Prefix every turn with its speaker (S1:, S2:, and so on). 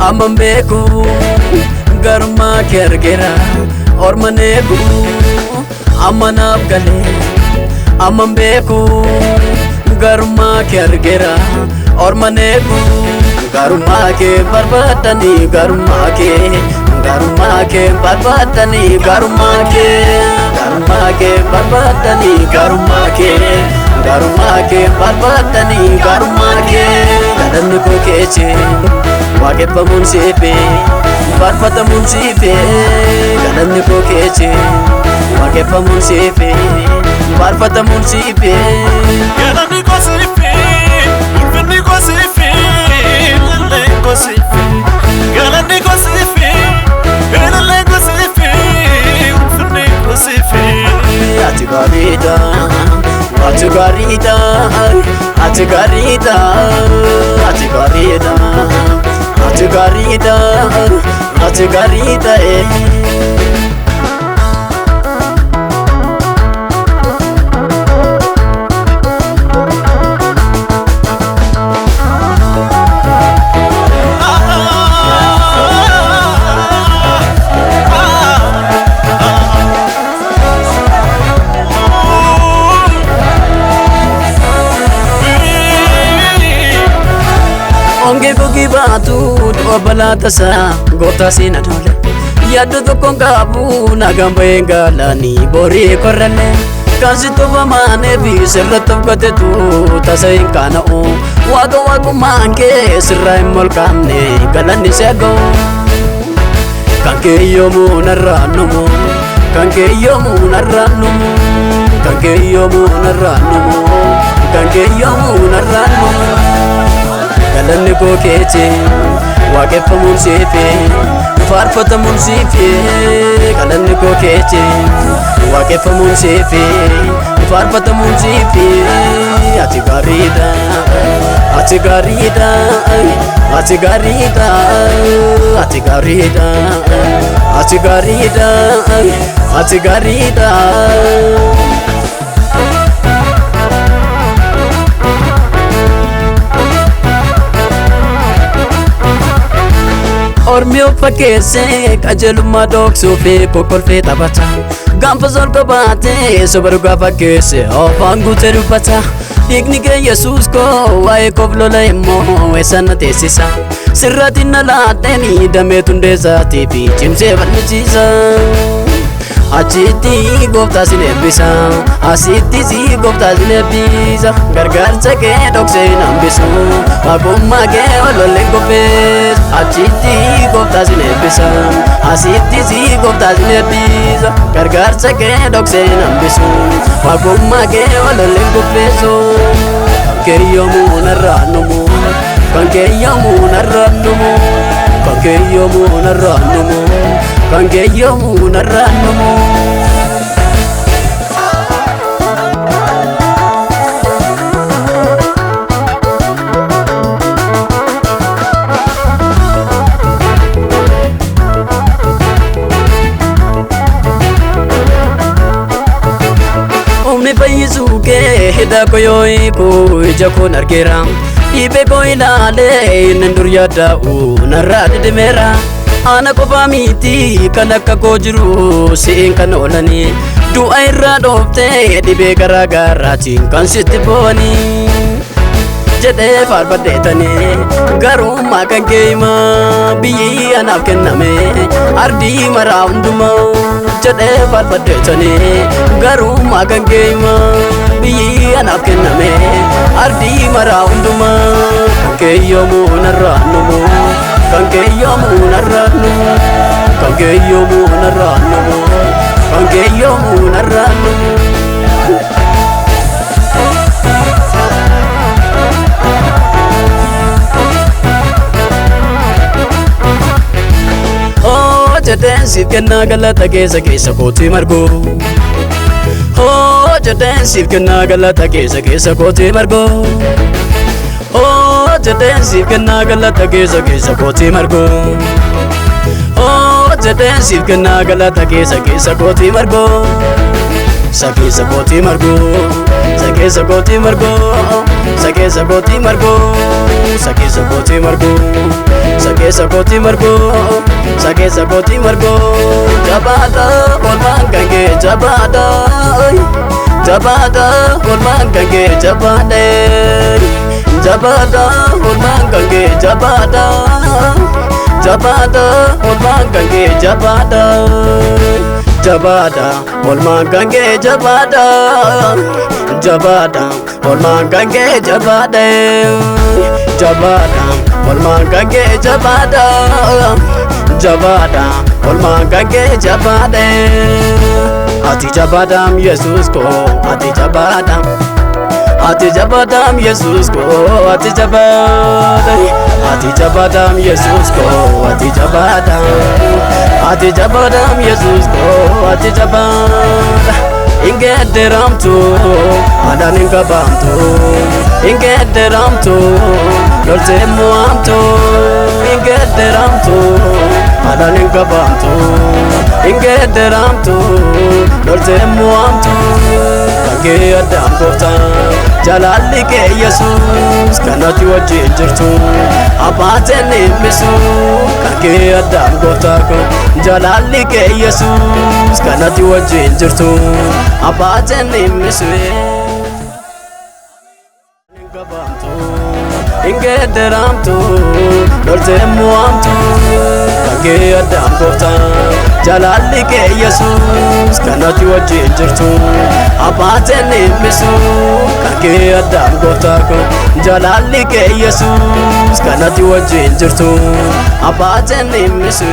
S1: amman beeku garummaa kee argeera orman eegu ammanaaf galee amman beeku garummaa kee argeera orman eegu garummaa kee barbaadanii garummaa kee barbaadanii garummaa kee barbaadanii garummaa kee barbaadanii garummaa kee galanni koo keeche waaqeffamuun siife faarfatamuun siife galanni koo keeche waaqeffamuun siife faarfatamuun siife
S2: galanni koo siife ulfinni koo siife lillee koo siife galanni koo siife lillee koo siife ulfinni koo siife
S1: ati gaariidha ati gaariidha ati gaariidha ati gaariidha ati gaariidha ati gaariidha Onge gogi baatu du'a sa goota sina dole yaaddo tokkoon qabu nagaan baheen gaalanii borii korralle kansi tofa maanee fi sirratti of gateetu tasa hin kaana'u waaqa waaqummaan kee sirraa hin molqaamne galanni si aga'u kan kee yoomuu narraan numu kan kee yoomuu narraan numu kan kee yoomuu narraan numu kan kee yoomuu narraan numu galanni koo keeche waaqeffamuun siife faarfatamuun siife galanni koo keeche waaqeffamuun siife faarfatamuun siife ati gaariidha ati gaariidha ati gaariidha ati gaariidha ati gaariidha ati gaariidha ormi uffa keessee qajeelummaa dhoksuu fi kokkolfee taphata gaanfa solka baatee soba dhugaa fakkeesse ofaan guutee dubbata dhiigni kee Yesuus koo waa'ee koof lola immoo eessa na teessisa sirratti na laadheenii damee tundeessaatii fi cimsee bal'isiisa achitti gooftaa sin eebbisa asitti si gooftaa sin eebbisa gargaarsa kee dhoksee hin hambisu waaqummaa kee ololleen qopheessa achitti gooftaa sin eebbisa asitti si gooftaa sin eebbisa gargaarsa kee dhoksee hin hambisu waaqummaa kee ololleen qopheessu kan kee yoomuu narraan numu kan kee yoomuu narraan numu kan kee yoomuu narraan numu kan kee yoomuu narraan numu humni fayyisuu kee hidha koo yoo hiiku ija koon argeera dhiibee koo ilaalee inni dur yaada'u narraa didimeera ana qofa miti kan akka koo jiru siin kan oolanii du'a irraa dhooftee dhibee garaa garaatiin kan sitti boonii jedhee faarfadheetanii garummaa kan kee himaa biyyi anaaf kenname ardii maraa hundumaa jedhee faarfadheetanii garummaa kan kee himaa biyyi anaaf kenname ardii maraa hundumaa kan kee yoomuu narraan numu kan kee yoomuu narraan numu kan kee yoomuu narraan numu kan kee yoomuu narraan numu jedheen siif kennaa galata keessa kootii margoo jedheen siif kennaa galata keessa kootii margoo jedheen siif kennaa galata keessa kootii margoo jedheen siif kennaa galata keessa kootii margoo Sakesa koti margo, sakesa koti margo, sakesa koti margo, sakesa koti margo, sakesa koti margo, sakesa koti margo. Jabada, olman gange jabada, jabada, olman gange jabada, jabada, olman gange jabada, jabada, olman gange jabada. Jabada, olman gange jabada, jabada, olman gange jabada, jabada, olman gange jabada, jabada, olman gange jabada. Ati jabadam Jesus ko, ati jabadam, ati jabadam Jesus ko, ati jabadam, ati jabadam Jesus ko, ati jabadam. Ati jabadam Jesus ko, ati jabadam. Ingederamtu, adan ingabamtu. Ingederamtu, dorte muamtu. Ingederamtu, adan ingabamtu. Ingederamtu, dorte muamtu. Kange adam kofta, jalali ke Jesus, kanati wajin jirtu. Abaten imisu, kange adam kofta ko, jalali ke Jesus, kanati wajin jirtu. Abaten imisu. Ingederamtu, dorte muamtu. Kange adam kofta, jalali ke Jesus, kanati wajin jirtu. Abaten imisu, kange adam kofta ko, jalali ke Jesus, kanati wajin jirtu. Abaten imisu.